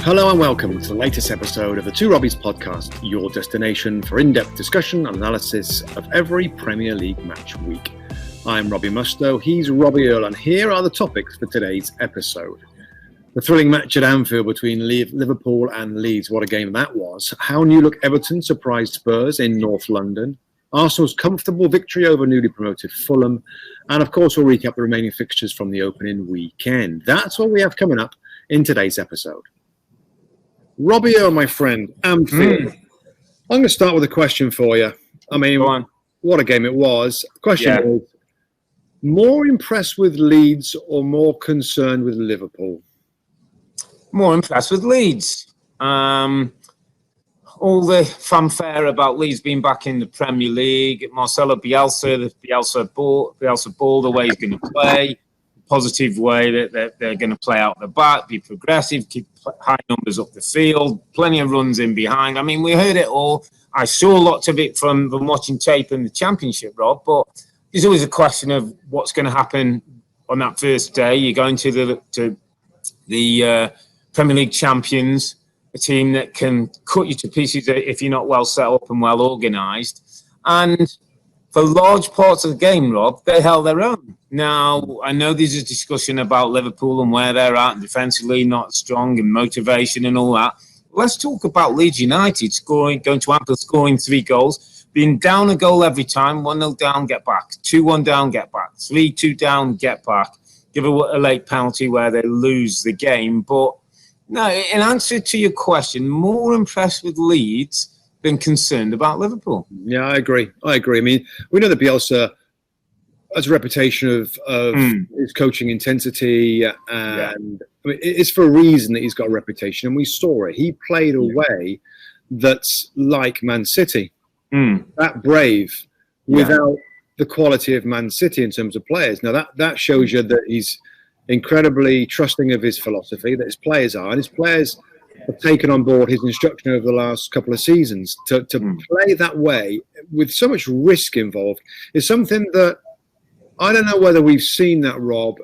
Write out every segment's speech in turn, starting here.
Hello and welcome to the latest episode of the Two Robbies podcast, your destination for in-depth discussion and analysis of every Premier League match week. I'm Robbie Mustoe, he's Robbie Earle, and here are the topics for today's episode. The thrilling match at Anfield between Liverpool and Leeds, what a game that was. How new-look Everton surprised Spurs in North London. Arsenal's comfortable victory over newly promoted Fulham. And of course, we'll recap the remaining fixtures from the opening weekend. That's what we have coming up in today's episode. Robbie Earle, my friend, Anfield. I'm going to start with a question for you. I mean, what a game it was. Question is, more impressed with Leeds or more concerned with Liverpool? More impressed with Leeds. All the fanfare about Leeds being back in the Premier League, Marcelo Bielsa, the Bielsa ball, the way he's going to play, positive way that they're going to play out the back, be progressive, keep high numbers up the field, plenty of runs in behind. I mean, we heard it all. I saw lots of it from watching tape in the Championship, Rob, but there's always a question of what's going to happen on that first day. You're going to the Premier League champions, a team that can cut you to pieces if you're not well set up and well organised. And for large parts of the game, Rob, they held their own. Now, I know there's a discussion about Liverpool and where they're at, and defensively not strong, and motivation and all that. Let's talk about Leeds United going to Anfield, scoring 3 goals, being down a goal every time, 1-0 down, get back, 2-1 down, get back, 3-2 down, get back, give a late penalty where they lose the game. But no, in answer to your question, more impressed with Leeds than concerned about Liverpool. Yeah, I agree. I mean, we know that Bielsa has a reputation of his coaching intensity, and I mean, it's for a reason that he's got a reputation, and we saw it. He played a way that's like Man City, that brave, without the quality of Man City in terms of players. Now, that shows you that he's incredibly trusting of his philosophy, that his players are, and his players have taken on board his instruction over the last couple of seasons. To play that way with so much risk involved is something that I don't know whether we've seen that, Rob,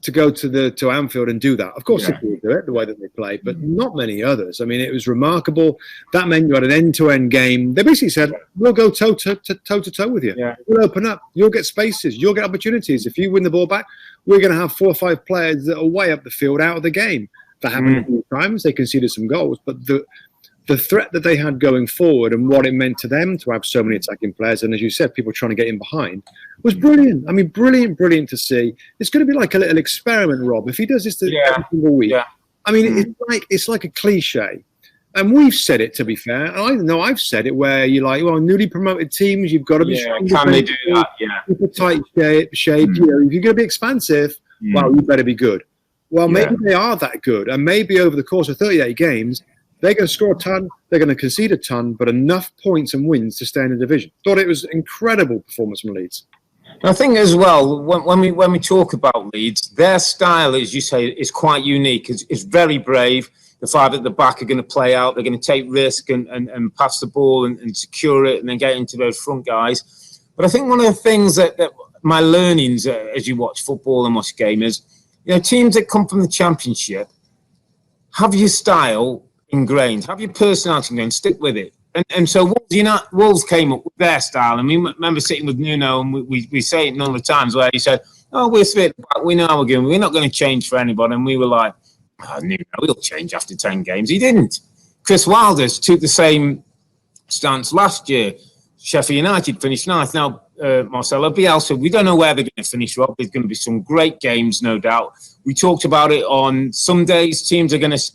to go to Anfield and do that. Of course, City will do it the way that they play, but not many others. I mean, it was remarkable. That meant you had an end-to-end game. They basically said, we'll go toe-to-toe with you. Yeah. We'll open up. You'll get spaces. You'll get opportunities. If you win the ball back, we're going to have 4 or 5 players that are way up the field out of the game. That happened a few times. They conceded some goals, but the threat that they had going forward and what it meant to them to have so many attacking players, and as you said, people trying to get in behind, was brilliant. I mean, brilliant to see. It's going to be like a little experiment, Rob. If he does this every single week, I mean, it's like a cliche. And we've said it, to be fair. And I know I've said it where you're like, well, newly promoted teams, you've got to be strong. Can they do that? Keep a tight shape. You know, if you're going to be expansive, well, you better be good. Well, maybe they are that good. And maybe over the course of 38 games, they're going to score a ton, they're going to concede a ton, but enough points and wins to stay in the division. Thought it was an incredible performance from Leeds. I think as well, when we talk about Leeds, their style, as you say, is quite unique. It's very brave. The 5 at the back are going to play out. They're going to take risk and pass the ball and secure it and then get into those front guys. But I think one of the things that my learnings as you watch football and watch gamers, you know, teams that come from the Championship have your style ingrained, have your personality ingrained, stick with it. And so Wolves came up with their style. And we remember sitting with Nuno, and we say it a number of times where he said, oh, we're fit, we know how we're going. We're not going to change for anybody. And we were like, oh, Nuno, we'll change after 10 games. He didn't. Chris Wilder took the same stance last year. Sheffield United finished 9th. Now, Marcelo Bielsa, we don't know where they're going to finish, Rob. There's going to be some great games, no doubt. We talked about it on some days. Teams are going to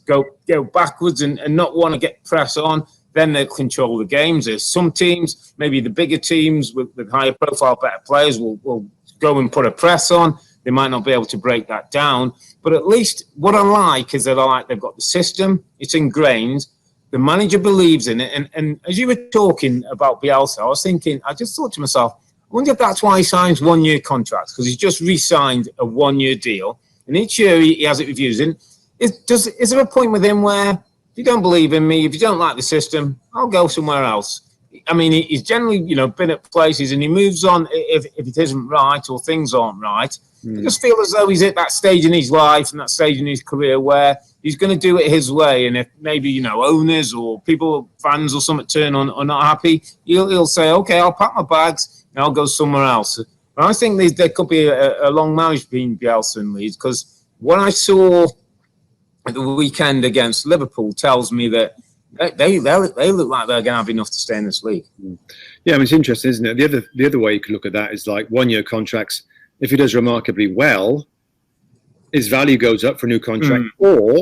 go backwards and not want to get press on. Then they'll control the games. There's some teams, maybe the bigger teams with higher profile, better players, will go and put a press on. They might not be able to break that down. But at least what I like is that they've got the system. It's ingrained. The manager believes in it. And as you were talking about Bielsa, I just thought to myself, I wonder if that's why he signs 1-year contracts, because he's just re-signed a 1-year deal. And each year he has it reviewed. And is there a point with him where, if you don't believe in me, if you don't like the system, I'll go somewhere else? I mean, he's generally, been at places and he moves on if it isn't right or things aren't right. I just feel as though he's at that stage in his life and that stage in his career where he's going to do it his way. And if maybe, owners or people, fans or something turn on are not happy, he'll say, okay, I'll pack my bags and I'll go somewhere else. And I think there could be a long marriage between Bielsa and Leeds, because what I saw at the weekend against Liverpool tells me that they look like they're going to have enough to stay in this league. Yeah, I mean, it's interesting, isn't it? The other way you could look at that is like 1-year contracts. If he does remarkably well, his value goes up for a new contract, or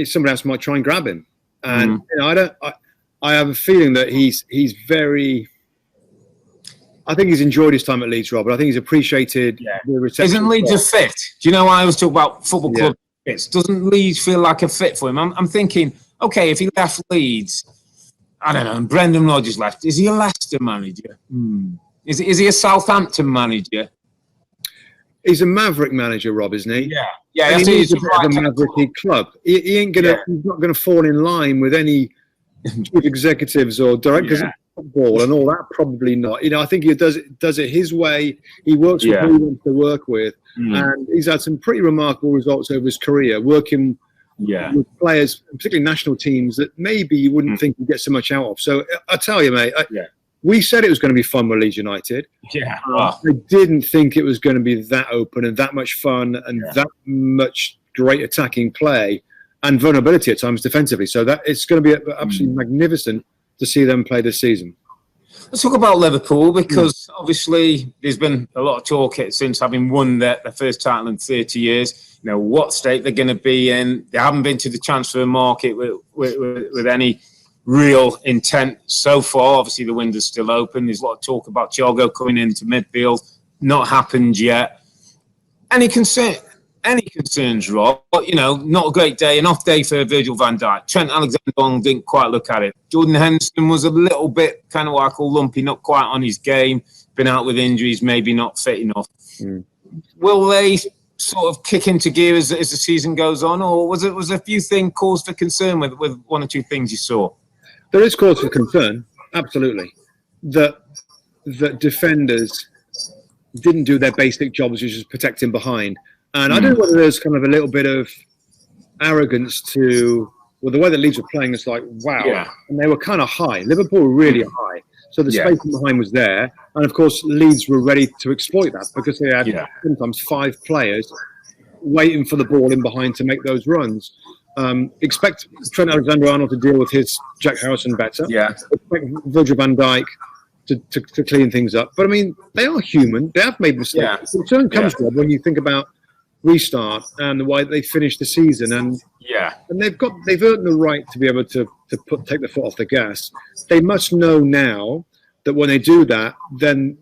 somebody else might try and grab him. And I have a feeling that he's very. I think he's enjoyed his time at Leeds, Rob. I think he's appreciated the reception. Isn't Leeds a fit? Do you know, I always talk about football club fits. Doesn't Leeds feel like a fit for him? I'm thinking, okay, if he left Leeds, I don't know, and Brendan Rodgers left, is he a Leicester manager? Is he a Southampton manager? He's a Maverick manager, Rob, isn't he? Yeah. And he needs a bit of a Maverick club. He ain't gonna. He's not going to fall in line with any chief executives or directors of football and all that. Probably not. I think he does it his way. He works with who he wants to work with, and he's had some pretty remarkable results over his career working with players, particularly national teams, that maybe you wouldn't think you'd get so much out of. So I tell you, mate. We said it was going to be fun with Leeds United. I didn't think it was going to be that open and that much fun and that much great attacking play and vulnerability at times defensively. So that it's going to be absolutely magnificent to see them play this season. Let's talk about Liverpool, because obviously there's been a lot of talk since having won their first title in 30 years. What state they're going to be in. They haven't been to the transfer market with any real intent so far. Obviously, the window's still open. There's a lot of talk about Thiago coming into midfield. Not happened yet. Any concerns, Rob? But, not a great day. An off day for Virgil van Dijk. Trent Alexander-Arnold didn't quite look at it. Jordan Henderson was a little bit kind of what I call lumpy, not quite on his game. Been out with injuries, maybe not fit enough. Will they sort of kick into gear as the season goes on, or was a few things cause for concern with one or two things you saw? There is cause for concern, absolutely, that defenders didn't do their basic jobs, which is protecting behind. And I don't know whether there's kind of a little bit of arrogance to, the way that Leeds were playing, it's like, wow. Yeah. And they were kind of high. Liverpool were really high. So the space behind was there. And, of course, Leeds were ready to exploit that because they had sometimes 5 players waiting for the ball in behind to make those runs. Expect Trent Alexander-Arnold to deal with his Jack Harrison better. Expect Virgil van Dijk to clean things up. But, I mean, they are human. They have made mistakes. The return comes, Rob, when you think about restart and the way they finished the season. And they've earned the right to be able to take the foot off the gas. They must know now that when they do that, then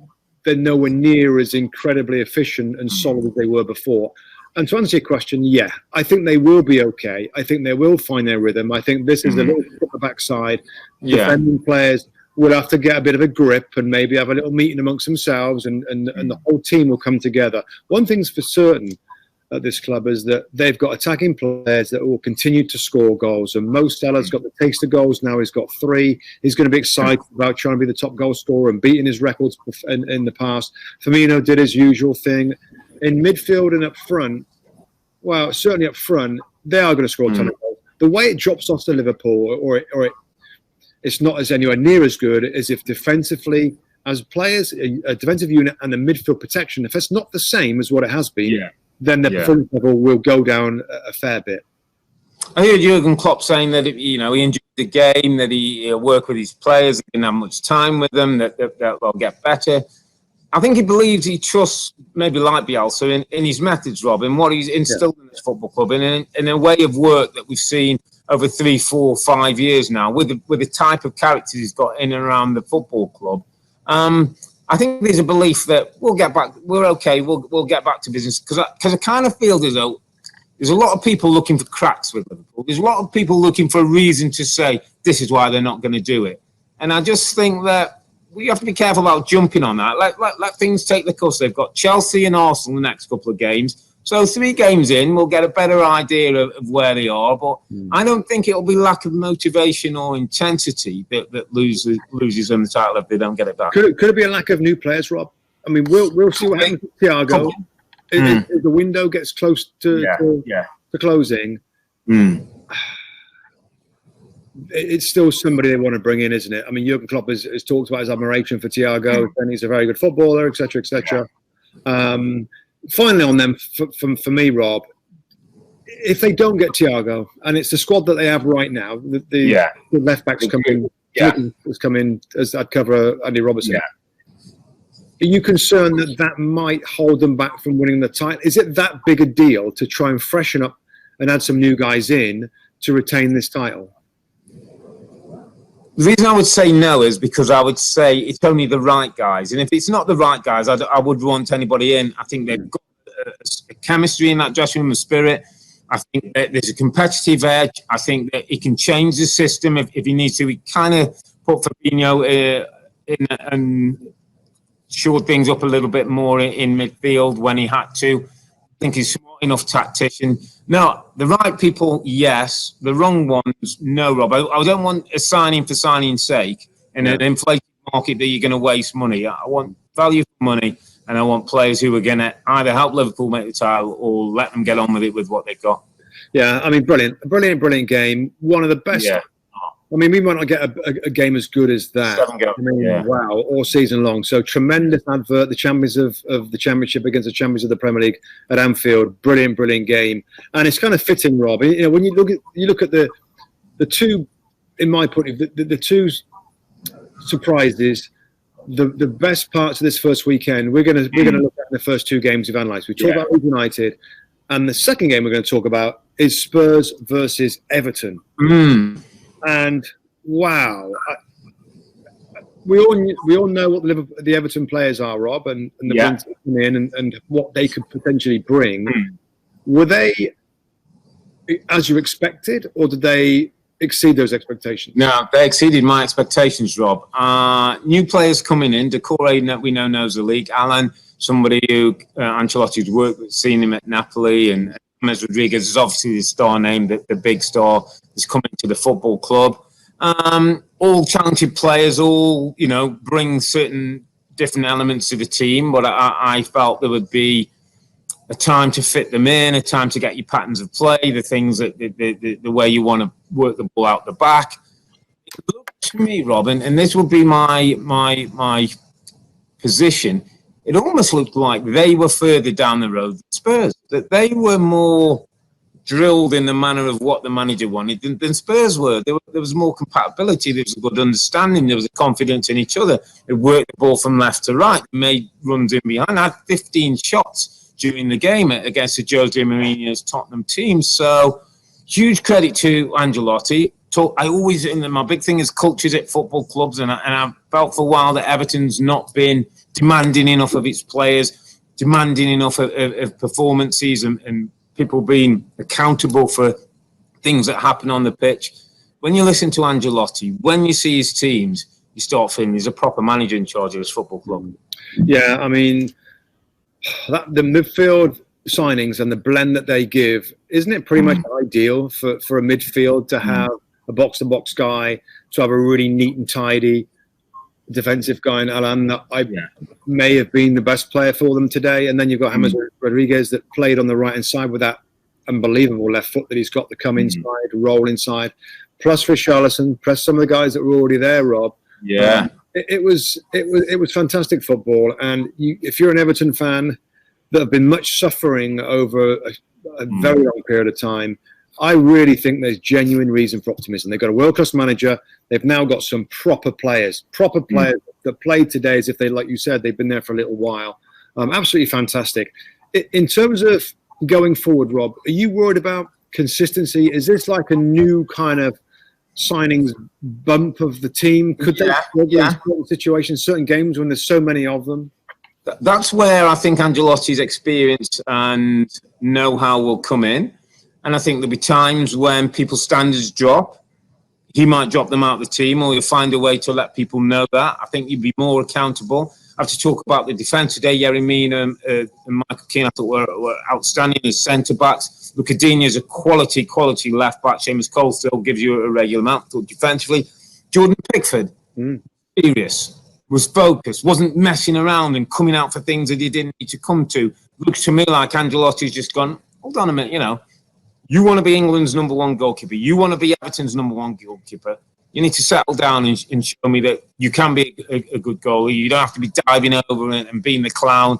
they're nowhere near as incredibly efficient and solid as they were before. And to answer your question, I think they will be okay. I think they will find their rhythm. I think this is a little bit of the backside. Defending players will have to get a bit of a grip and maybe have a little meeting amongst themselves, and the whole team will come together. One thing's for certain at this club is that they've got attacking players that will continue to score goals. And Mo Salah's got the taste of goals now. He's got 3. He's going to be excited about trying to be the top goal scorer and beating his records in the past. Firmino did his usual thing. In midfield and up front, well, certainly up front, they are going to score a ton of goals. The way it drops off to Liverpool, it's not as anywhere near as good as if defensively, as players, a defensive unit and a midfield protection, if it's not the same as what it has been, then the performance level will go down a fair bit. I heard Jurgen Klopp saying that he enjoyed the game, that he'll work with his players, he didn't have much time with them, that they'll get better. I think he trusts, maybe like Bielsa, in his methods, Rob, in what he's instilled in this football club, and in a way of work that we've seen over 3, 4, 5 years now, with the type of characters he's got in and around the football club. I think there's a belief that we'll get back. We're okay. We'll get back to business, because I kind of feel as though there's a lot of people looking for cracks with Liverpool. There's a lot of people looking for a reason to say this is why they're not going to do it, and I just think that we have to be careful about jumping on that. Let things take the course. They've got Chelsea and Arsenal the next couple of games. So 3 games in, we'll get a better idea of where they are. But I don't think it'll be lack of motivation or intensity that loses them the title if they don't get it back. Could it be a lack of new players, Rob? I mean, we'll see what happens with Thiago. If the window gets close to closing, it's still somebody they want to bring in, isn't it? I mean, Jurgen Klopp has talked about his admiration for Thiago, and he's a very good footballer, etc., etc. Finally, on them, for me, Rob, if they don't get Thiago, and it's the squad that they have right now, the left backs come in, has come in as I'd cover Andy Robertson. Are you concerned that might hold them back from winning the title? Is it that big a deal to try and freshen up and add some new guys in to retain this title? The reason I would say no is because I would say it's only the right guys. And if it's not the right guys, I would want anybody in. I think they've got a chemistry in that dressing room, a spirit. I think that there's a competitive edge. I think that he can change the system if he needs to. He kind of put Fabinho in and shored things up a little bit more in midfield when he had to. I think he's a smart enough tactician. No, the right people, yes. The wrong ones, no, Rob. I don't want a signing for signing's sake in an inflated market that you're going to waste money. I want value for money, and I want players who are going to either help Liverpool make the title or let them get on with it with what they've got. Yeah, I mean, brilliant game. One of the best. Yeah. I mean, we might not get a game as good as that. 7 goals. I mean, wow, all season long. So tremendous advert. The champions of the Championship against the champions of the Premier League at Anfield. Brilliant game. And it's kind of fitting, Rob. You know, when you look at the two, in my point of view, the two surprises. The best parts of this first weekend, we're gonna look at the first 2 games we've analysed. We talked about Leeds United, and the second game we're going to talk about is Spurs versus Everton. And wow, we all know what the Everton players are, Rob, and the ones that come in and what they could potentially bring. Were they as you expected, or did they exceed those expectations? No, they exceeded my expectations, Rob. New players coming in. Decore, that we know knows the league. Alan, somebody who Ancelotti's worked with, seen him at Napoli, and James Rodriguez is obviously the star name, the big star is coming to the football club. All talented players, all bring certain different elements to the team, but I felt there would be a time to fit them in, a time to get your patterns of play, the things that the way you want to work the ball out the back. It looked to me, Robin, and this would be my position. It almost looked like they were further down the road than Spurs, that they were more drilled in the manner of what the manager wanted than Spurs were. There was more compatibility, there was a good understanding, there was a confidence in each other. They worked the ball from left to right, made runs in behind, had 15 shots during the game against the Jose Mourinho's Tottenham team. So huge credit to Ancelotti. My big thing is cultures at football clubs, and I felt for a while that Everton's not been demanding enough of its players, demanding enough of performances and people being accountable for things that happen on the pitch. When you listen to Ancelotti, when you see his teams, you start feeling he's a proper manager in charge of his football club. Yeah, I mean, the midfield signings and the blend that they give, isn't it pretty much ideal for a midfield to have a box-to-box guy, to have a really neat and tidy defensive guy in Alan that may have been the best player for them today, and then you've got James Rodriguez that played on the right-hand side with that unbelievable left foot that he's got to come inside, roll inside, plus Richarlison, plus some of the guys that were already there, Rob. It was fantastic football, and if you're an Everton fan that have been much suffering over a very long period of time, I really think there's genuine reason for optimism. They've got a world-class manager. They've now got some proper players that played today as if they, like you said, they've been there for a little while. Absolutely fantastic. In terms of going forward, Rob, are you worried about consistency? Is this like a new kind of signings bump of the team? Could they struggle in certain situations, certain games when there's so many of them? That's where I think Ancelotti's experience and know-how will come in. And I think there'll be times when people's standards drop. He might drop them out of the team, or he'll find a way to let people know that. I think you'd be more accountable. have to talk about the defence today. Yerry Mina and Michael Keane, I thought were outstanding as centre-backs. Lucadinha is a quality left-back. Seamus Cole still gives you a regular amount. Thought defensively. Jordan Pickford, serious, was focused, wasn't messing around and coming out for things that he didn't need to come to. Looks to me like Ancelotti's just gone, hold on a minute, you want to be England's number one goalkeeper. You want to be Everton's number one goalkeeper. You need to settle down and show me that you can be a good goalie. You don't have to be diving over and being the clown.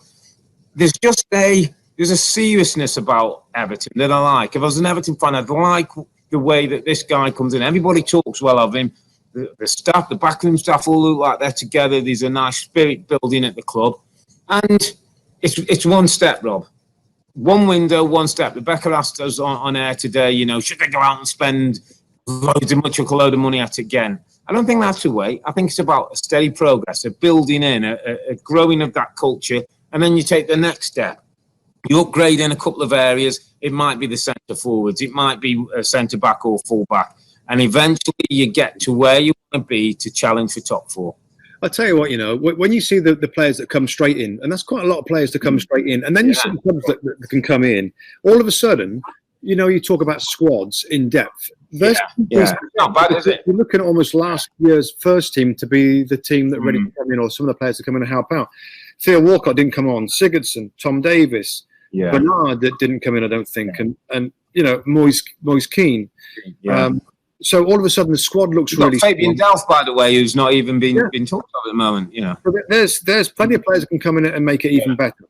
There's a seriousness about Everton that I like. If I was an Everton fan, I'd like the way that this guy comes in. Everybody talks well of him. The staff, the backroom staff all look like they're together. There's a nice spirit building at the club. And it's one step, Rob. One window, one step. Rebecca asked us on air today, should they go out and spend a load of money at it again? I don't think that's the way. I think it's about a steady progress, a building in, a growing of that culture, and then you take the next step. You upgrade in a couple of areas. It might be the centre forwards. It might be a centre back or full back. And eventually you get to where you want to be to challenge for top four. I'll tell you what, when you see the players that come straight in, and that's quite a lot of players to come straight in, and then you see the clubs that can come in, all of a sudden, you talk about squads in depth. Not bad, is it? You're looking at almost last year's first team to be the team that ready to come in, or some of the players that come in and help out. Theo Walcott didn't come on, Sigurdsson, Tom Davis, Bernard that didn't come in, I don't think, and Moise Keane. So all of a sudden, the squad looks really Fabian Delph, by the way, who's not even been talked about at the moment. There's plenty of players that can come in and make it even better.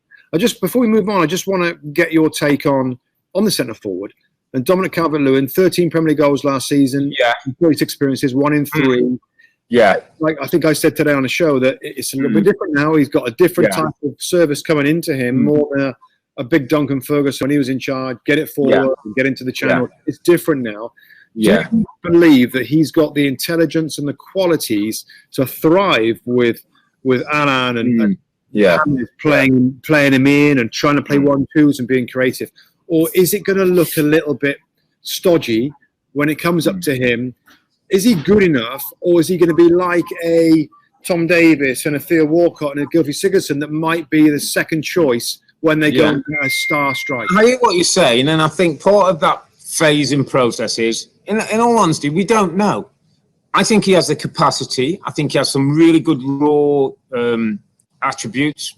Before we move on, I just want to get your take on the centre forward. And Dominic Calvert-Lewin, 13 Premier League goals last season, 36 experiences, 1 in 3. Like I think I said today on the show that it's a little bit different now. He's got a different type of service coming into him, more than a big Duncan Ferguson when he was in charge. Get it forward and get into the channel. It's different now. Do you believe that he's got the intelligence and the qualities to thrive with Alan and playing him in and trying to play 1-2s and being creative? Or is it going to look a little bit stodgy when it comes up to him? Is he good enough, or is he going to be like a Tom Davis and a Theo Walcott and a Gylfi Sigurdsson that might be the second choice when they go into a star strike? I hear what you're saying, and I think part of that phasing process is, in all honesty, we don't know. I think he has the capacity. I think he has some really good raw attributes.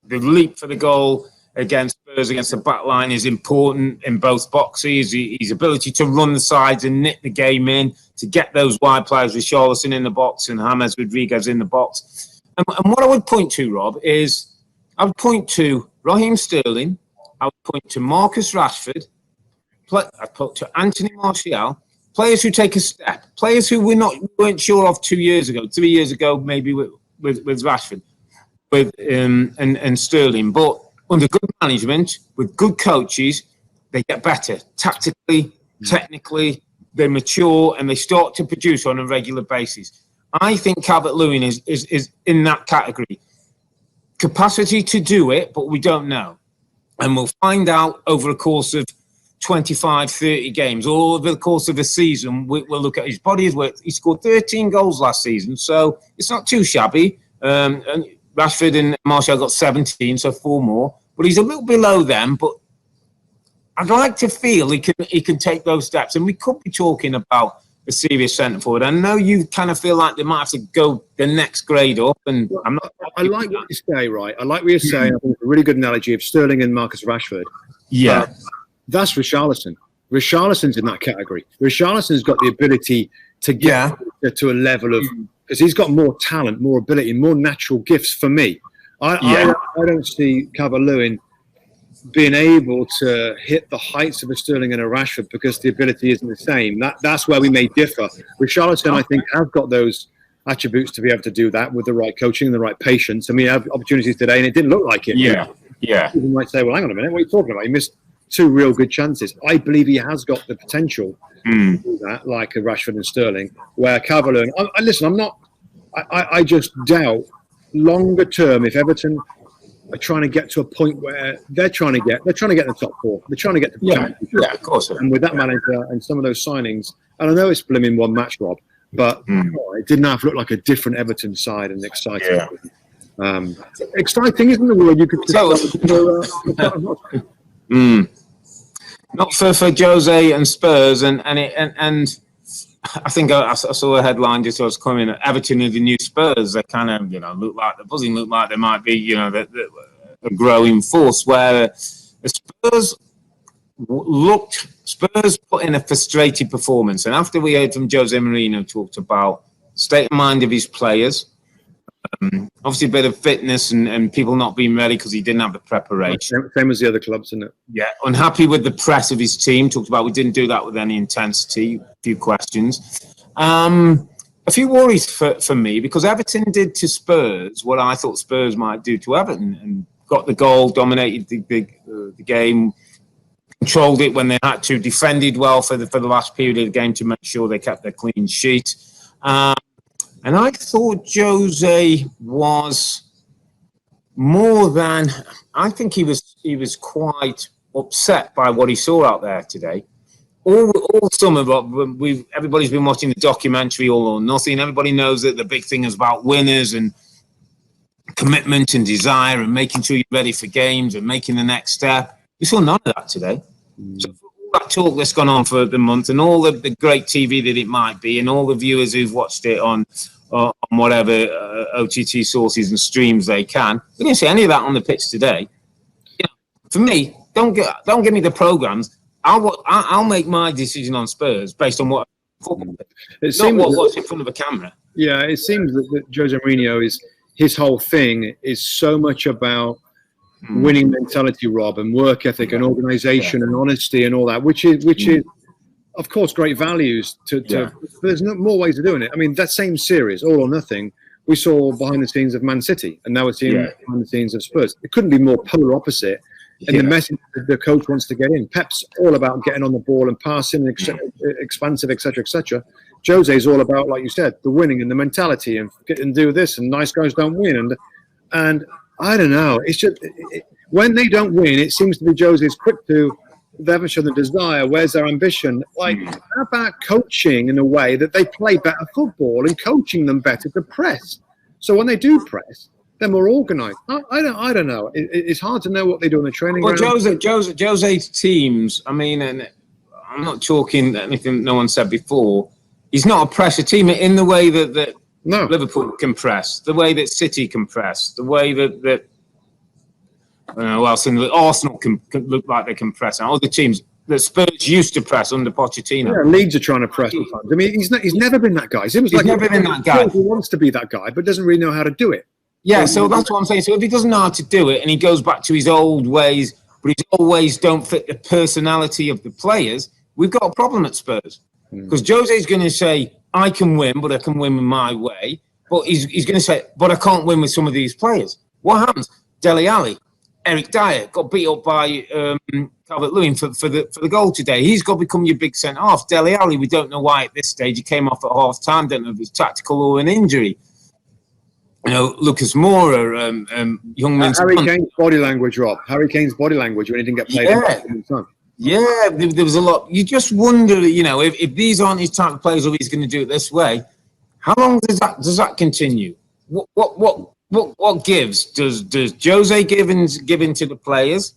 The leap for the goal against Spurs, against the back line, is important in both boxes. His ability to run the sides and knit the game in, to get those wide players with Charleston in the box and James Rodriguez in the box. And what I would point to, Rob, is I would point to Raheem Sterling. I would point to Marcus Rashford. I'd point to Anthony Martial. Players who take a step. Players who weren't sure of 2 years ago, 3 years ago, maybe with Rashford, and Sterling. But under good management, with good coaches, they get better tactically, technically. They mature and they start to produce on a regular basis. I think Calvert-Lewin is in that category. Capacity to do it, but we don't know. And we'll find out over a course of 25, 30 games, or over the course of a season. We'll look at his body of work. He scored 13 goals last season, so it's not too shabby. And Rashford and Martial got 17, so 4 more. But he's a little below them, but I'd like to feel he can take those steps. And we could be talking about a serious centre forward. I know you kind of feel like they might have to go the next grade up. And I like what you say, right? I like what you're saying. I think it's a really good analogy of Sterling and Marcus Rashford. That's Richarlison. Richarlison's in that category. Richarlison's got the ability to get to a level of, because he's got more talent, more ability, more natural gifts for me. I don't see Calvert-Lewin being able to hit the heights of a Sterling and a Rashford because the ability isn't the same. That's where we may differ. Richarlison, I think, has got those attributes to be able to do that with the right coaching and the right patience. I mean, I have opportunities today, and it didn't look like it. People might say, well, hang on a minute, what are you talking about? You missed 2 real good chances. I believe he has got the potential to do that, like a Rashford and Sterling, where Calvert-Lewin, I just doubt longer term if Everton are trying to get to a point where they're trying to get in the top 4. They're trying to get to the championship. Of course. And with that manager and some of those signings, and I know it's blooming one match, Rob, but it didn't have to look like a different Everton side and exciting. Exciting, isn't the word you could not for Jose and Spurs, and I think I saw a headline just as I was coming. Everton are the new Spurs. They kind of look like they might be a growing force. Where the Spurs put in a frustrated performance, and after we heard from Jose Mourinho talked about state of mind of his players. Obviously, a bit of fitness and people not being ready because he didn't have the preparation. Same as the other clubs, isn't it? Yeah, unhappy with the press of his team. Talked about we didn't do that with any intensity. A few questions. A few worries for me because Everton did to Spurs what I thought Spurs might do to Everton and got the goal, dominated the game, controlled it when they had to, defended well for the last period of the game to make sure they kept their clean sheet. And I thought Jose was more than. I think he was quite upset by what he saw out there today. All summer, everybody's been watching the documentary All or Nothing. Everybody knows that the big thing is about winners and commitment and desire and making sure you're ready for games and making the next step. We saw none of that today. So for all that talk that's gone on for the month and all the great TV that it might be and all the viewers who've watched it on whatever OTT sources and streams they can, we didn't see any of that on the pitch today. For me, don't give me the programs. I'll make my decision on Spurs based on what football. It seems what's in front of a camera. Yeah, it seems that Jose Mourinho his whole thing is so much about winning mentality, Rob, and work ethic and organisation and honesty and all that, which is of course great values. There's more ways of doing it. I mean, that same series, All or Nothing, we saw behind the scenes of Man City, and now we're seeing behind the scenes of Spurs. It couldn't be more polar opposite. And the message that the coach wants to get in. Pep's all about getting on the ball and passing, expansive, etc., etc. Jose's all about, like you said, the winning and the mentality and do this and nice guys don't win. And I don't know. It's just when they don't win, it seems to be Jose's quick to. They haven't shown the desire. Where's their ambition? Like, how about coaching in a way that they play better football and coaching them better to press? So when they do press, they're more organised. I don't know. It's hard to know what they do in the training ground. Jose's teams, I mean, and I'm not talking anything no one said before, he's not a pressure team in the way that Liverpool can press, the way that City can press, the way that Arsenal can look like they can press. And other teams that Spurs used to press under Pochettino. Yeah, Leeds are trying to press. I mean, he's never been that guy. He's never been that guy. He wants to be that guy, but doesn't really know how to do it. Yeah, so that's what I'm saying. So if he doesn't know how to do it and he goes back to his old ways, but his old ways don't fit the personality of the players, we've got a problem at Spurs. Because Jose's going to say, I can win, but I can win in my way. But he's going to say, but I can't win with some of these players. What happens? Dele Alli, Eric Dyer got beat up by Calvert-Lewin for the goal today. He's got to become your big centre-half. Dele Alli, we don't know why at this stage. He came off at half-time. Don't know if it's tactical or an injury. Lucas Moura, young men. Harry Kane's body language, Rob. Harry Kane's body language when he didn't get played. Yeah, there was a lot. You just wonder, if these aren't his type of players, or he's going to do it this way. How long does that continue? What gives? Does Jose give in to the players?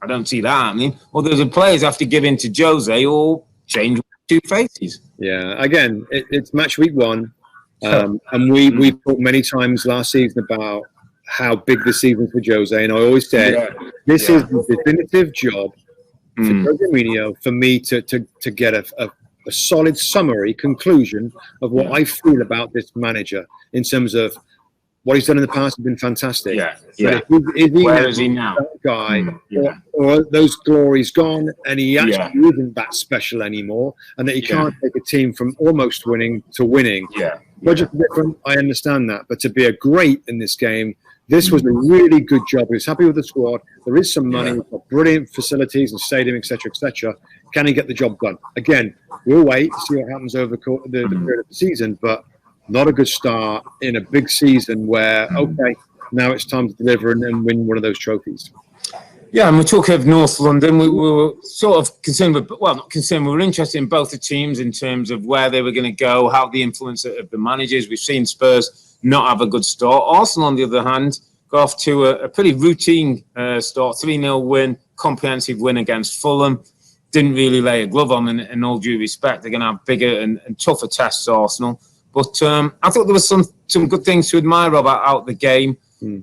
I don't see that happening. Or does the players have to give in to Jose or change two faces? Yeah, again, it's match week 1. And we talked many times last season about how big the season for Jose, and I always said this is the definitive job for Jose Mourinho for me to get a solid summary conclusion of what I feel about this manager in terms of what he's done in the past has been fantastic. Where is he now? That guy, or those glories gone, and he actually isn't that special anymore, and that he can't take a team from almost winning to winning. Budget's different, I understand that, but to be a great in this game, this was a really good job. He was happy with the squad. There is some money, we've got brilliant facilities and stadium, etc., etc. Can he get the job done? Again, we'll wait to see what happens over the period of the season, but not a good start in a big season where, now it's time to deliver and win one of those trophies. Yeah, and we're talking of North London. We were sort of concerned with, not concerned, we were interested in both the teams in terms of where they were going to go, how the influence of the managers. We've seen Spurs not have a good start. Arsenal, on the other hand, got off to a pretty routine start, 3-0 win, comprehensive win against Fulham. Didn't really lay a glove on, in all due respect. They're going to have bigger and tougher tests, Arsenal. But I thought there was some good things to admire about the game.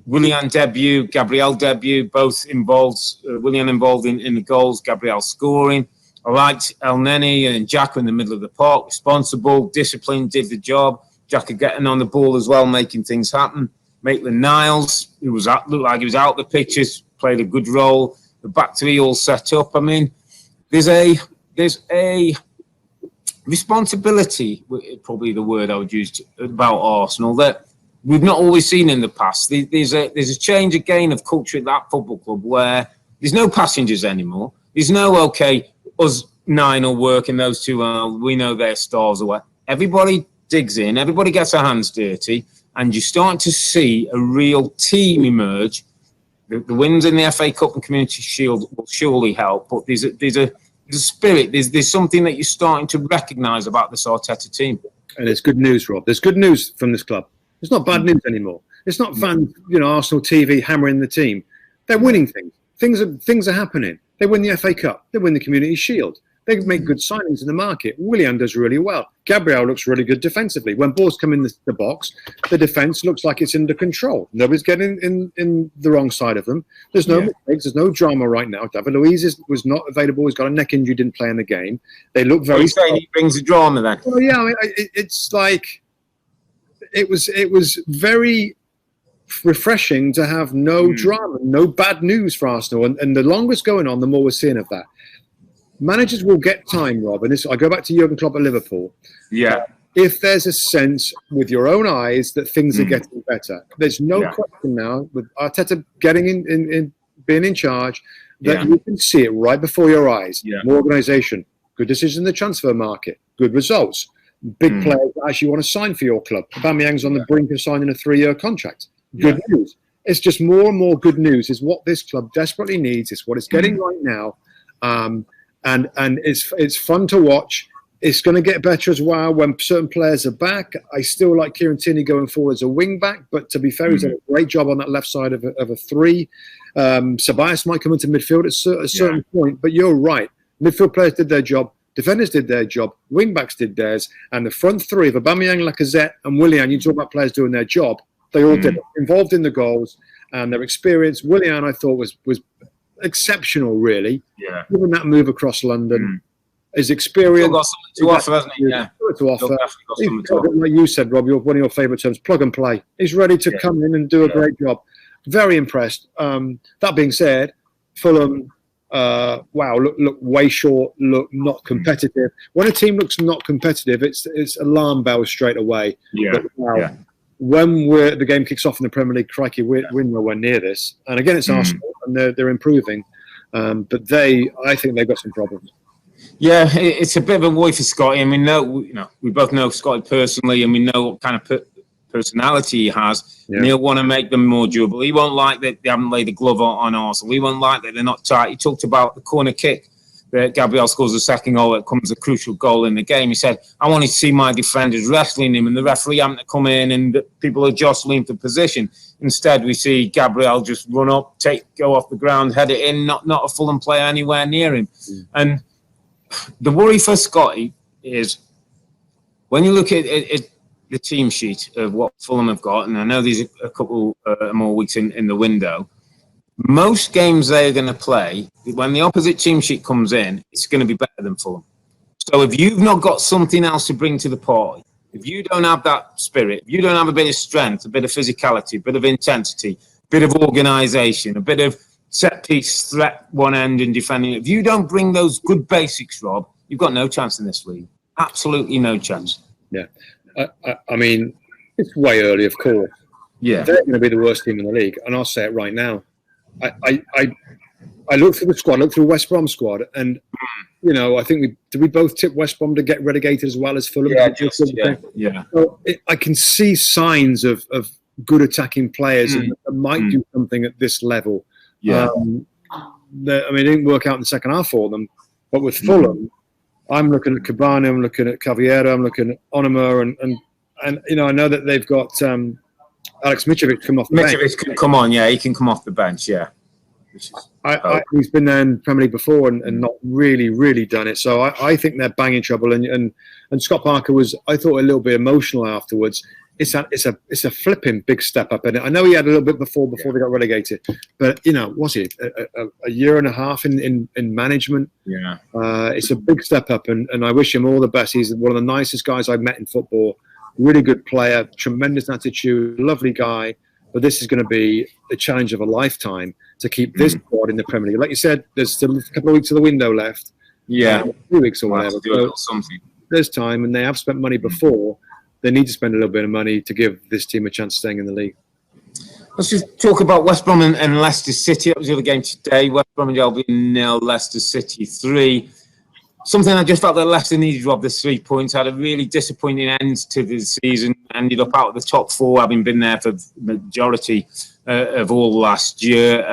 Willian debut, Gabriel debut, both involved. Willian involved in the goals, Gabriel scoring. I liked El Neni and Jack in the middle of the park, responsible, disciplined, did the job. Jack getting on the ball as well, making things happen. Maitland-Niles, who looked like he was out the pitches, played a good role. The back three all set up. I mean, there's a responsibility, probably the word I would use about Arsenal, that we've not always seen in the past. There's a change again of culture at that football club where there's no passengers anymore. There's no, okay, us 9 will work and those 2 we know they're stars or what. Everybody digs in, everybody gets their hands dirty, and you're starting to see a real team emerge. The wins in the FA Cup and Community Shield will surely help, but there's a spirit, there's something that you're starting to recognise about this Arteta team. And it's good news, Rob. There's good news from this club. It's not bad news anymore. It's not fans, Arsenal TV hammering the team. They're winning things. Things are happening. They win the FA Cup. They win the Community Shield. They make good signings in the market. Willian does really well. Gabriel looks really good defensively. When balls come in the box, the defence looks like it's under control. Nobody's getting in the wrong side of them. There's no mistakes. There's no drama right now. David Luiz was not available. He's got a neck injury, didn't play in the game. They look very... Are you saying he brings the drama then? Well, yeah, I mean, it's like... It was very refreshing to have no drama, no bad news for Arsenal. And the longer it's going on, the more we're seeing of that. Managers will get time, Rob, and I go back to Jurgen Klopp at Liverpool. Yeah. If there's a sense with your own eyes that things are getting better, there's no question now with Arteta getting in being in charge that you can see it right before your eyes. Yeah. More organisation, good decision in the transfer market, good results, big players that actually want to sign for your club. Aubameyang's on the brink of signing a 3-year contract. Good news. It's just more and more good news is what this club desperately needs. It's what it's getting right now. And it's fun to watch. It's going to get better as well when certain players are back. I still like Kieran Tierney going forward as a wing back, but to be fair, he's done a great job on that left side of a 3. Ceballos might come into midfield at a certain point, but you're right. Midfield players did their job. Defenders did their job. Wing backs did theirs. And the front 3 of Aubameyang, Lacazette, and Willian, you talk about players doing their job. They all did it. Involved in the goals and their experience. Willian, I thought, was exceptional, really. Yeah. Given that move across London, his experience. Got something to offer, hasn't he? Yeah. To offer. Like you said, Rob, one of your favourite terms, plug and play. He's ready to come in and do a great job. Very impressed. That being said, Fulham, look way short, look not competitive. When a team looks not competitive, it's alarm bells straight away. Yeah. But, when the game kicks off in the Premier League, crikey, we're nowhere near this. And again, it's Arsenal, and they're improving. But I think they've got some problems. Yeah, it's a bit of a worry for Scotty. And we both know Scotty personally, and we know what kind of personality he has. Yeah. And he'll want to make them more durable. He won't like that they haven't laid the glove on Arsenal. He won't like that they're not tight. He talked about the corner kick that Gabriel scores the second goal that comes a crucial goal in the game. He said, I wanted to see my defenders wrestling him and the referee having to come in and people are jostling for position. Instead, we see Gabriel just run up, go off the ground, head it in, not a Fulham player anywhere near him. And the worry for Scotty is when you look at the team sheet of what Fulham have got, and I know there's a couple more weeks in the window, most games they're going to play, when the opposite team sheet comes in, it's going to be better than Fulham. So if you've not got something else to bring to the party, if you don't have that spirit, if you don't have a bit of strength, a bit of physicality, a bit of intensity, a bit of organisation, a bit of set-piece threat one end and defending, if you don't bring those good basics, Rob, you've got no chance in this league. Absolutely no chance. Yeah. I mean, it's way early, of course. Yeah. They're going to be the worst team in the league, and I'll say it right now. I looked through the squad, looked through West Brom squad, and I think we both tip West Brom to get relegated as well as Fulham. Yeah. So I can see signs of good attacking players and that might do something at this level. Yeah. It didn't work out in the second half for them, but with Fulham, I'm looking at Cabana, I'm looking at Caviera, I'm looking at Onuma, and I know that they've got Alex Mitrovic come off the bench. Mitrovic can come on, yeah, he can come off the bench, yeah. He's been there in Premier League before and not really done it. So I think they're banging trouble. And Scott Parker was, I thought, a little bit emotional afterwards. It's a flipping big step up. And I know he had a little bit before they got relegated. But, was it a year and a half in management? Yeah. It's a big step up. And I wish him all the best. He's one of the nicest guys I've met in football. Really good player, tremendous attitude, lovely guy. But this is going to be the challenge of a lifetime to keep this squad in the Premier League. Like you said, there's still a couple of weeks of the window left. Yeah. 2 weeks or whatever. So something. There's time, and they have spent money before. They need to spend a little bit of money to give this team a chance of staying in the league. Let's just talk about West Brom and Leicester City. That was the other game today. West Bromwich Albion 0, Leicester City 3. Something I just felt that Leicester needed to rob the 3 points. Had a really disappointing end to the season. Ended up out of the top 4, having been there for the majority of all last year.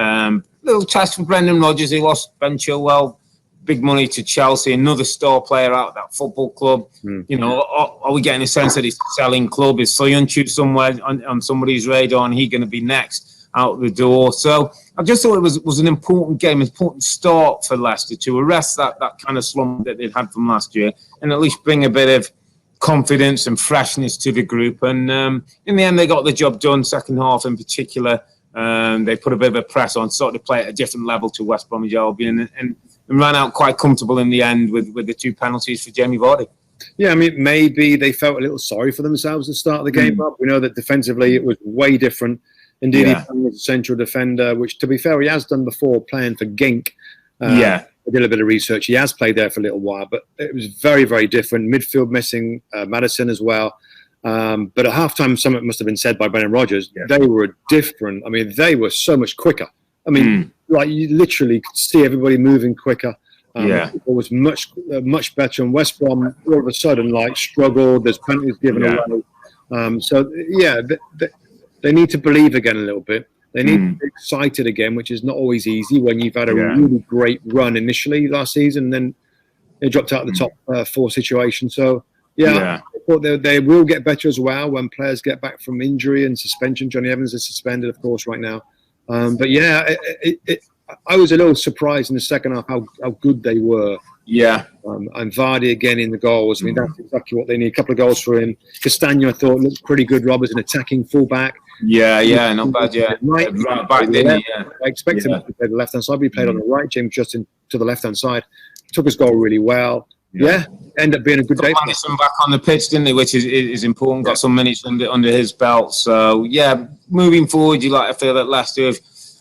Little test for Brendan Rodgers. He lost Ben Chilwell. Big money to Chelsea. Another star player out of that football club. Are we getting a sense that it's a selling club? Is Soyuncu somewhere on somebody's radar, and he going to be next out the door? So I just thought it was an important game, an important start for Leicester to arrest that kind of slump that they'd had from last year and at least bring a bit of confidence and freshness to the group. And in the end, they got the job done, second half in particular. They put a bit of a press on, started to play at a different level to West Bromwich Albion and ran out quite comfortable in the end with the 2 penalties for Jamie Vardy. Yeah, I mean, maybe they felt a little sorry for themselves at the start of the game. We know that defensively it was way different. Indeed, he was a central defender, which, to be fair, he has done before playing for Genk. I did a bit of research. He has played there for a little while, but it was very, very different. Midfield missing, Maddison as well. But at halftime, something must have been said by Brendan Rodgers. Yeah. They were different. I mean, they were so much quicker. I mean, like you literally could see everybody moving quicker. It was much better. And West Brom, all of a sudden, struggled. There's penalties given away. They need to believe again a little bit. They need to be excited again, which is not always easy when you've had a really great run initially last season, and then they dropped out of the top 4 situation. So, I thought they will get better as well when players get back from injury and suspension. Johnny Evans is suspended, of course, right now. I was a little surprised in the second half how good they were. Yeah. And Vardy again in the goals. I mean, that's exactly what they need. A couple of goals for him. Castagno, I thought, looked pretty good. Rob as an attacking fullback. Not bad, right back, didn't he? Yeah. I expected him to play the left-hand side, but he played on the right. James Justin to the left-hand side. Took his goal really well. Ended up being a good day. Got Madison back on the pitch, didn't he? Which is important. Got some minutes under his belt. So, moving forward, you like to feel that Leicester have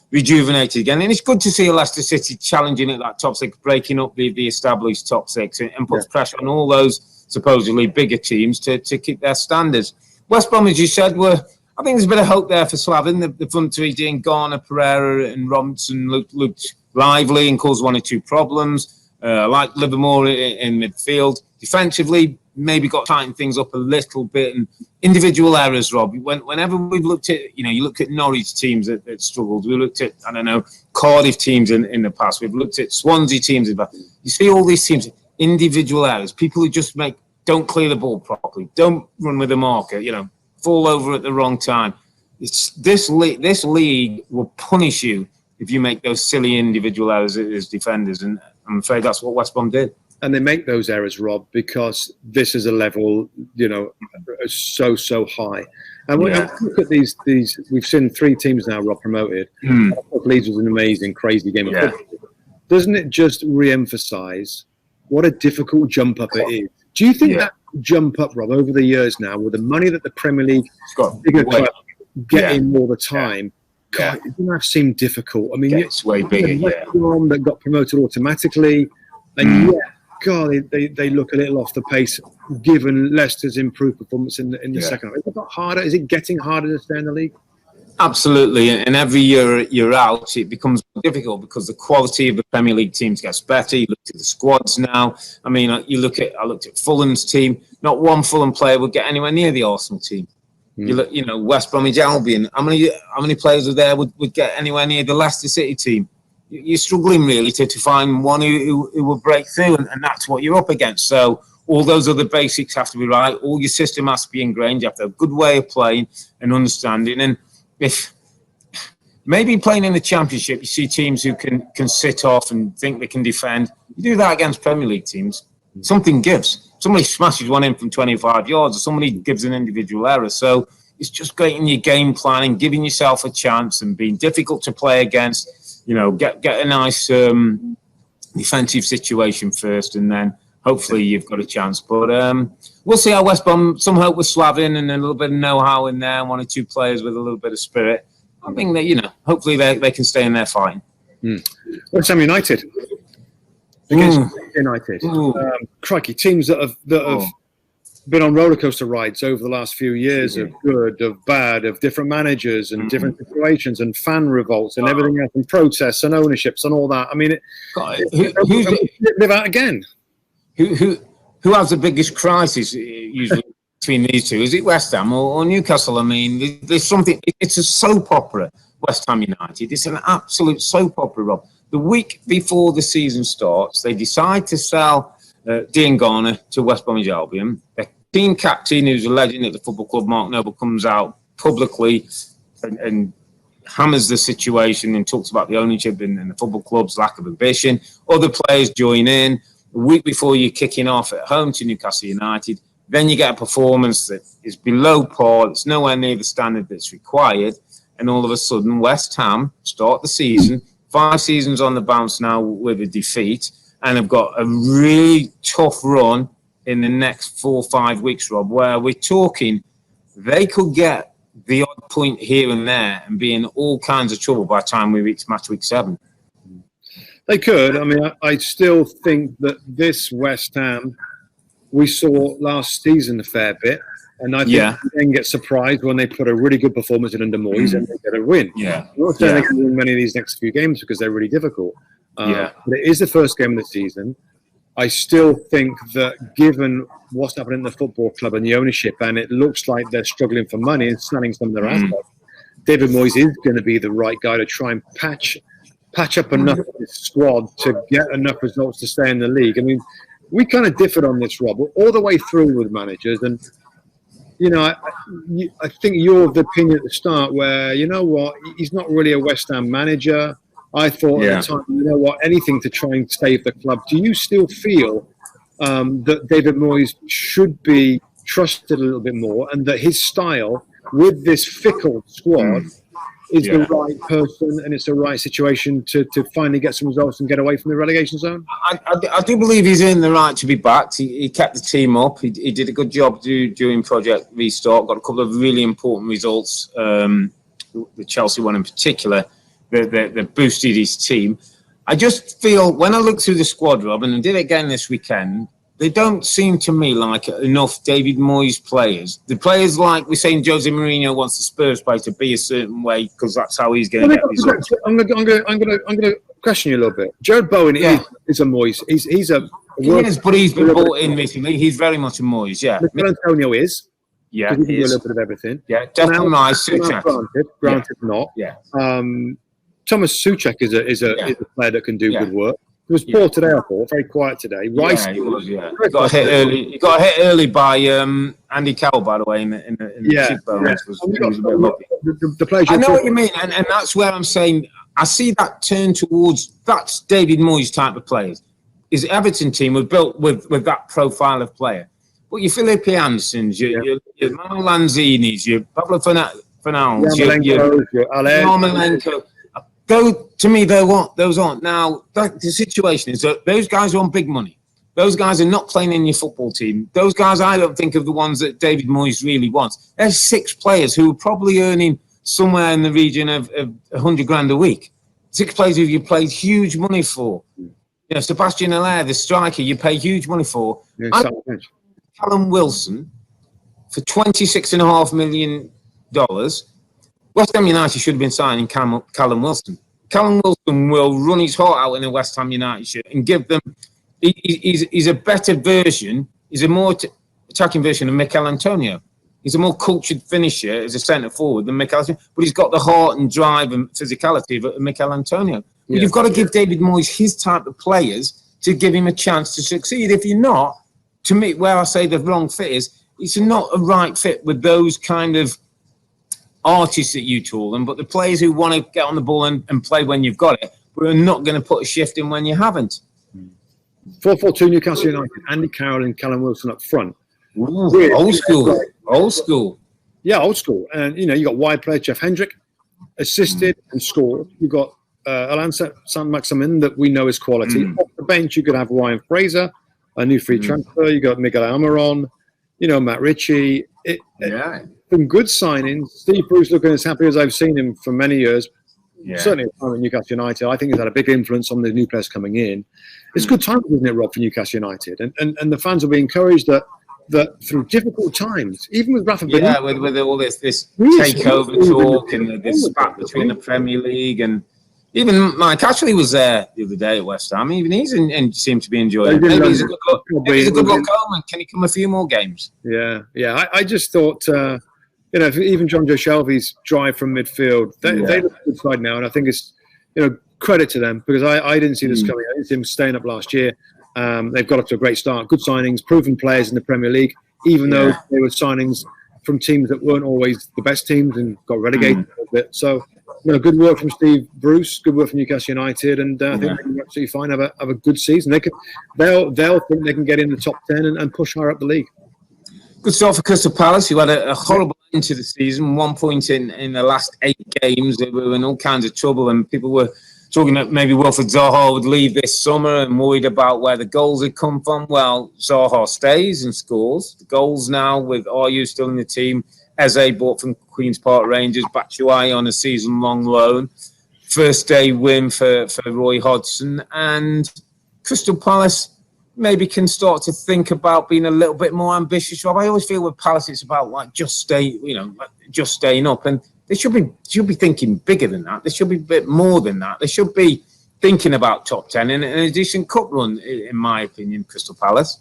rejuvenated again. And it's good to see Leicester City challenging at that top 6, breaking up the established top 6 and puts pressure on all those supposedly bigger teams to keep their standards. West Brom, as you said, I think there's a bit of hope there for Slaven. The front 3, Dean Garner, Pereira and Robinson looked lively and caused 1 or 2 problems. Like Liverpool in midfield. Defensively, maybe got to tighten things up a little bit. And individual errors, Rob. Whenever we've looked at, you look at Norwich teams that struggled. We looked at, Cardiff teams in the past. We've looked at Swansea teams in the past. You see all these teams, individual errors. People who just don't clear the ball properly, don't run with the marker, fall over at the wrong time. This league will punish you if you make those silly individual errors as defenders. And I'm afraid that's what West Brom did. And they make those errors, Rob, because this is a level, so high. And when I look at these, we've seen 3 teams now, Rob, promoted. Leeds was an amazing, crazy game of football. Doesn't it just re-emphasise what a difficult jump up it is? Do you think that jump up, Rob, over the years now, with the money that the Premier League bigger clubs get in all the time, God, it doesn't have to seem difficult. I mean, it's way bigger. That got promoted automatically, and God, they look a little off the pace given Leicester's improved performance in the second half. Is it got harder? Is it getting harder to stay in the league? Absolutely, and every year you're out, it becomes difficult because the quality of the Premier League teams gets better. You look at the squads now. I mean, I looked at Fulham's team. Not one Fulham player would get anywhere near the Arsenal team. You look, West Bromwich Albion. How many players are there would get anywhere near the Leicester City team? You're struggling really to find one who will break through, and that's what you're up against. So All those other basics have to be right. All your system has to be ingrained. You have to have a good way of playing and understanding. And if maybe playing in the Championship, you see teams who can sit off and think they can defend. You do that against Premier League teams, something gives. Somebody smashes one in from 25 yards, or somebody gives an individual error. So it's just getting your game planning, giving yourself a chance, and being difficult to play against. You know, get a nice defensive situation first, and then hopefully you've got a chance. But we'll see how West Brom, some hope with Slavin and a little bit of know-how in there, and 1 or 2 players with a little bit of spirit. I think that, you know, hopefully they can stay in there fighting. West Ham United against United. Crikey, teams that have been on roller coaster rides over the last few years of good, of bad, of different managers and different situations and fan revolts and everything else, and protests and ownerships and all that. I mean, live out again. Who has the biggest crisis usually between these two? Is it West Ham or Newcastle? I mean, there's something. It's a soap opera. West Ham United. It's an absolute soap opera, Rob. The week before the season starts, they decide to sell Dean Garner to West Bromwich Albion. Their team captain, who's a legend at the football club, Mark Noble, comes out publicly and hammers the situation and talks about the ownership and the football club's lack of ambition. Other players join in. A week before you're kicking off at home to Newcastle United, then you get a performance that is below par. It's nowhere near the standard that's required. And all of a sudden, West Ham start the season, 5 seasons on the bounce now with a defeat, and have got a really tough run in the next 4 or 5 weeks, Rob, where we're talking they could get the odd point here and there and be in all kinds of trouble by the time we reach Matchweek 7. They could. I mean, I still think that this West Ham we saw last season a fair bit. And I think they then get surprised when they put a really good performance in under Moyes and they get a win. I'm not saying they can win many of these next few games because they're really difficult. But it is the first game of the season. I still think that given what's happening in the football club and the ownership, and it looks like they're struggling for money and selling some of their assets, David Moyes is going to be the right guy to try and patch up enough of this squad to get enough results to stay in the league. I mean, we kind of differed on this, Rob, all the way through with managers. And you know, I think you're of the opinion at the start where, you know what, he's not really a West Ham manager. I thought at the time, you know what, anything to try and save the club. Do you still feel that David Moyes should be trusted a little bit more and that his style with this fickle squad is the right person and it's the right situation to finally get some results and get away from the relegation zone? I do believe he's in the right to be backed. He kept the team up. He did a good job during Project Restart. Got a couple of really important results, the Chelsea one in particular, that boosted his team. I just feel, when I look through the squad, Rob, and I did it again this weekend, they don't seem to me like enough David Moyes players. The players like we're saying Jose Mourinho wants the Spurs play to be a certain way because that's how he's going to get results. I'm going to question you a little bit. Jared Bowen is a Moyes. He's a. He is, but he's been brought in recently. He's very much a Moyes. Mikel Antonio is. He can do a is. little bit of everything. Definitely nice. Granted not. Thomas Souček is a player that can do good work. It was poor today, I thought. Very quiet today. Rice, he was. He got hit early. He got hit early by Andy Carroll, by the way, in the Super Bowl. The players. I know what you mean, and that's where I'm saying I see that turn towards that's David Moyes type of players. His Everton team was built with that profile of player. But your Felipe Andersons, your Manuel Lanzini's, your Pablo Fernandes, your Yarmolenko. To me, those aren't. Now, the situation is that those guys are on big money. Those guys are not playing in your football team. Those guys, I don't think, are the ones that David Moyes really wants. There's 6 players who are probably earning somewhere in the region of 100 grand a week. 6 players who you paid huge money for. You know, Sebastian Haller, the striker, you pay huge money for. Callum Wilson for $26.5 million. West Ham United should have been signing Callum Wilson. Callum Wilson will run his heart out in a West Ham United shirt and give them. He's a better version. He's a more attacking version of Mikel Antonio. He's a more cultured finisher as a centre forward than Mikel Antonio, but he's got the heart and drive and physicality of Mikel Antonio. But you've got to give David Moyes his type of players to give him a chance to succeed. If you're not, to me, where I say the wrong fit is, it's not a right fit with those kind of artists that you call them, but the players who want to get on the ball and play when you've got it, but are not going to put a shift in when you haven't. 4-4-2 Newcastle United, Andy Carroll and Callum Wilson up front. Ooh, old school. Yeah, old school. And, you got wide player Jeff Hendrick, assisted and scored. You've got Alain Saint-Maximin that we know is quality. Off the bench, you could have Ryan Fraser, a new free transfer. You got Miguel Almiron, Matt Ritchie. Some good signings. Steve Bruce looking as happy as I've seen him for many years. Yeah. Certainly at the time at Newcastle United. I think he's had a big influence on the new players coming in. It's good times, isn't it, Rob, for Newcastle United? And the fans will be encouraged that through difficult times, even with Rafa Benitez, with all this takeover talk and this spat between the Premier League, and even Mike Ashley was there the other day at West Ham. Even he's seemed to be enjoying it. Maybe he's a good luck home. Can he come a few more games? Yeah. I just thought, if even John Joe Shelby's drive from midfield, they look a good side now, and I think it's, credit to them, because I didn't see this coming. I didn't see them staying up last year. They've got up to a great start. Good signings, proven players in the Premier League, even though they were signings from teams that weren't always the best teams and got relegated a little bit. So, good work from Steve Bruce, good work from Newcastle United, and I think they can absolutely fine, have a good season. They'll think they can get in the top 10 and push higher up the league. Good start for Crystal Palace, who had a horrible end to the season. 1 point in the last 8 games. They were in all kinds of trouble, and people were talking that maybe Wilfred Zaha would leave this summer and worried about where the goals had come from. Well, Zaha stays and scores. The goals now with Ayew still in the team. Eze bought from Queen's Park Rangers. Batshuayi on a season-long loan. First day win for Roy Hodgson. And Crystal Palace maybe can start to think about being a little bit more ambitious. Rob, I always feel with Palace it's about just staying up, and they should be thinking bigger than that. They should be a bit more than that. They should be thinking about top 10 and a decent cup run, in my opinion. Crystal Palace.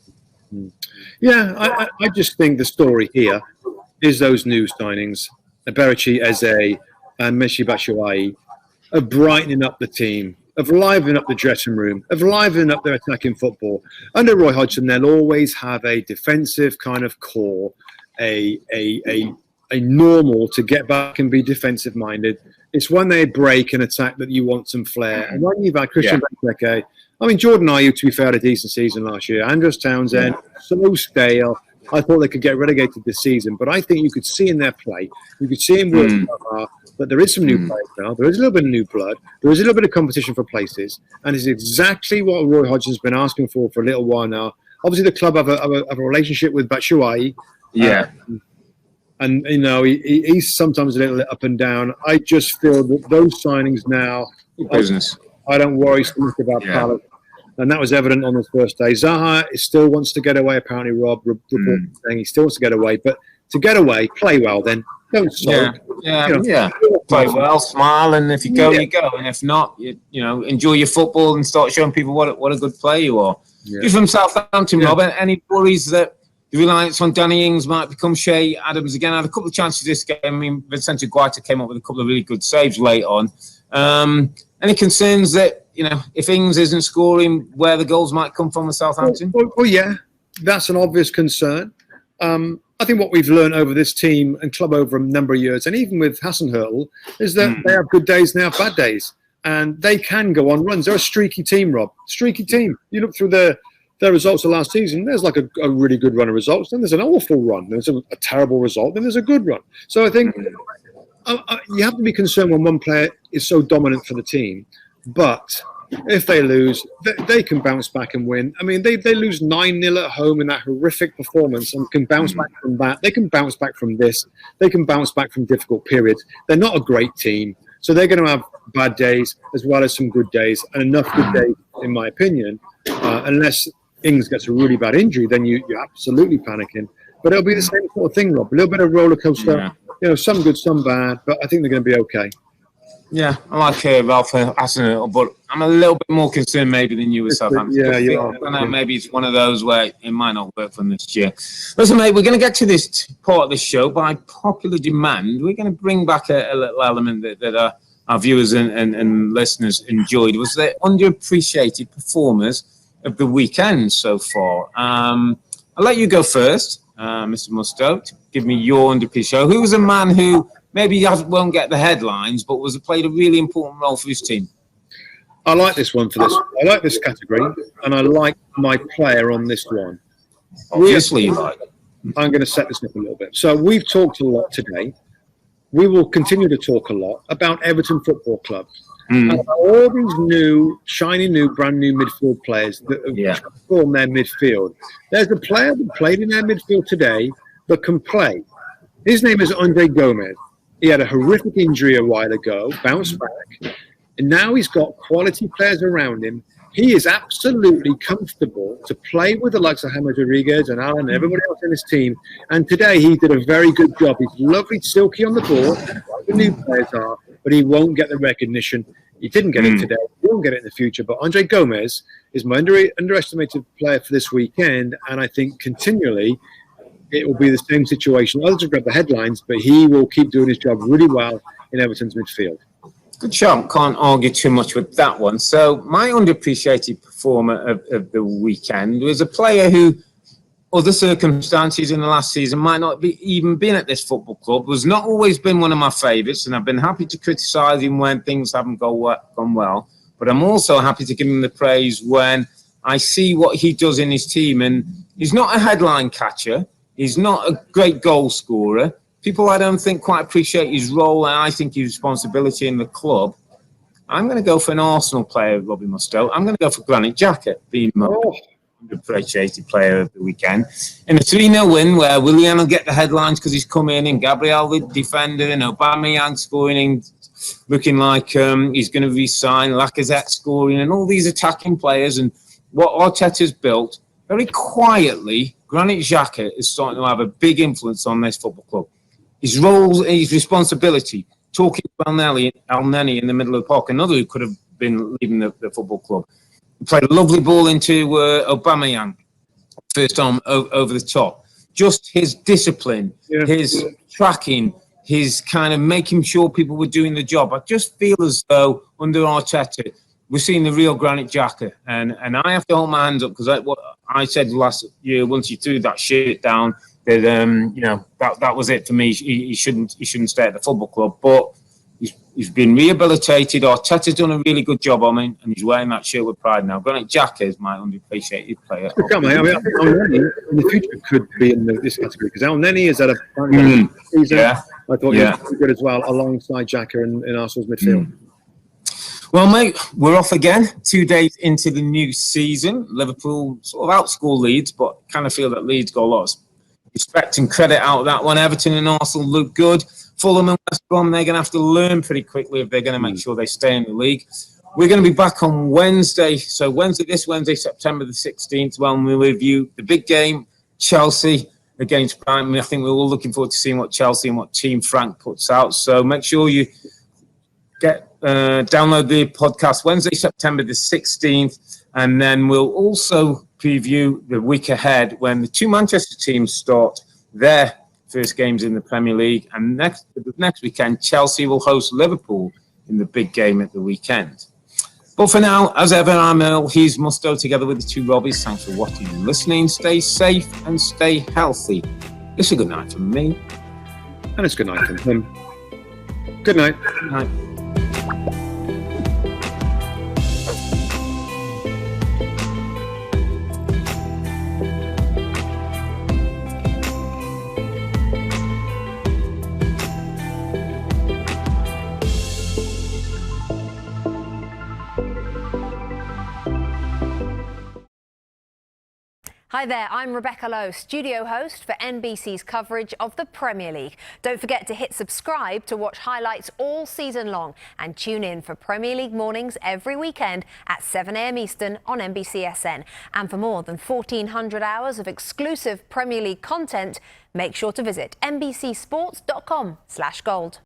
Yeah, I just think the story here is those new signings, Berichi, Eze, and Michy Batshuayi, of brightening up the team, of livening up the dressing room, of livening up their attacking football. Under Roy Hodgson, they'll always have a defensive kind of core, a normal to get back and be defensive minded. It's when they break and attack that you want some flair. And when you've had Christian Benteke, Jordan Ayew, to be fair, had a decent season last year. Andros Townsend, so stale. I thought they could get relegated this season, but I think you could see in their play, you could see in work that there is some new players now. There is a little bit of new blood. There is a little bit of competition for places, and it's exactly what Roy Hodgson's been asking for a little while now. Obviously, the club have a relationship with Batshuayi. And, he's sometimes a little up and down. I just feel that those signings now, business. I don't worry so much about Carlo. And that was evident on his first day. Zaha still wants to get away, apparently, Rob. Saying he still wants to get away. But to get away, play well then. Don't sulk. Play well, smile, and if you go, you go. And if not, you enjoy your football and start showing people what a good player you are. Yeah. You're from Southampton, Rob. Any worries that the reliance on Danny Ings might become Shea Adams again? I had a couple of chances this game. Vicente Guaita came up with a couple of really good saves late on. Any concerns that, if Ings isn't scoring, where the goals might come from with Southampton? Well, yeah, that's an obvious concern. I think what we've learned over this team and club over a number of years, and even with Hasenhüttl, is that they have good days and they have bad days. And they can go on runs. They're a streaky team, Rob. Streaky team. You look through their results of last season, there's like a really good run of results. Then there's an awful run. There's a terrible result. Then there's a good run. So I think you have to be concerned when one player is so dominant for the team. But if they lose, they can bounce back and win. They lose 9-0 at home in that horrific performance and can bounce back from that. They can bounce back from this. They can bounce back from difficult periods. They're not a great team. So they're going to have bad days as well as some good days, and enough good days, in my opinion, unless Ings gets a really bad injury, then you're absolutely panicking. But it'll be the same sort of thing, Rob. A little bit of roller coaster. Some good, some bad, but I think they're going to be okay. Yeah, I like Ralph Hasenhüttl, but I'm a little bit more concerned maybe than you with Southampton. I don't know, maybe it's one of those where it might not work for them this year. Listen, mate, we're going to get to this part of the show. By popular demand, we're going to bring back a little element that our viewers and listeners enjoyed. Was the underappreciated performers of the weekend so far. I'll let you go first, Mr. Mustoe, to give me your underappreciated. Who was a man who maybe won't get the headlines, but played a really important role for his team? I like this one for this. I like this category, and I like my player on this one. Obviously, you like it. I'm going to set this up a little bit. So we've talked a lot today. We will continue to talk a lot about Everton Football Club. And all these new, shiny new, brand new midfield players that have transformed their midfield. There's a player that played in their midfield today that can play. His name is Andre Gomez. He had a horrific injury a while ago, bounced back, and now he's got quality players around him. He is absolutely comfortable to play with the likes of James Rodriguez and Alan and everybody else in his team. And today he did a very good job. He's lovely, silky on the ball, like the new players are, but he won't get the recognition. He didn't get it today. He won't get it in the future. But Andre Gomez is my underestimated player for this weekend, and I think continually it will be the same situation. Others will grab the headlines, but he will keep doing his job really well in Everton's midfield. Good job. Can't argue too much with that one. So my underappreciated performer of the weekend was a player who, other circumstances in the last season, might not be even been at this football club, was not always been one of my favourites, and I've been happy to criticise him when things haven't gone well. But I'm also happy to give him the praise when I see what he does in his team. And he's not a headline catcher. He's not a great goal scorer. People, I don't think, quite appreciate his role and I think his responsibility in the club. I'm going to go for an Arsenal player, Robbie Mustoe. I'm going to go for Granit Xhaka, being my underappreciated player of the weekend. In a 3-0 win where Willian will get the headlines because he's come in, and Gabriel, the defender, and Aubameyang scoring, looking like he's going to re-sign, Lacazette scoring, and all these attacking players. And what Arteta's built, very quietly, Granit Xhaka is starting to have a big influence on this football club. His role, his responsibility, talking to Elneny in the middle of the park, another who could have been leaving the football club. He played a lovely ball into Aubameyang, first time over the top. Just his discipline, his tracking, his kind of making sure people were doing the job. I just feel as though under Arteta, we're seeing the real Granit Xhaka. And I have to hold my hands up because what I said last year, once he threw that shit down, that that was it for me. He shouldn't stay at the football club, but he's been rehabilitated. Arteta's done a really good job on him, and he's wearing that shirt with pride now. Granit Xhaka is my underappreciated player. I think Elneny in the future could be in this category because Elneny is at a season. I thought he was pretty good as well, alongside Xhaka in Arsenal's midfield. Well, mate, we're off again. 2 days into the new season. Liverpool sort of outscore Leeds, but kind of feel that Leeds got a lot of respect and credit out of that one. Everton and Arsenal look good. Fulham and West Brom, they're going to have to learn pretty quickly if they're going to make sure they stay in the league. We're going to be back on Wednesday. So this Wednesday, September the 16th, when we review the big game, Chelsea against Brighton. I think we're all looking forward to seeing what Chelsea and what Team Frank puts out. So make sure you download the podcast Wednesday, September the 16th, and then we'll also preview the week ahead when the two Manchester teams start their first games in the Premier League, and next weekend Chelsea will host Liverpool in the big game at the weekend. But for now, as ever, I'm Earle. He's Mustoe together with the two Robbies. Thanks for watching and listening. Stay safe and stay healthy. It's a good night from me. And it's good night from him. Good night. Good night. Hi there, I'm Rebecca Lowe, studio host for NBC's coverage of the Premier League. Don't forget to hit subscribe to watch highlights all season long and tune in for Premier League mornings every weekend at 7 a.m. Eastern on NBCSN. And for more than 1,400 hours of exclusive Premier League content, make sure to visit NBCsports.com/gold.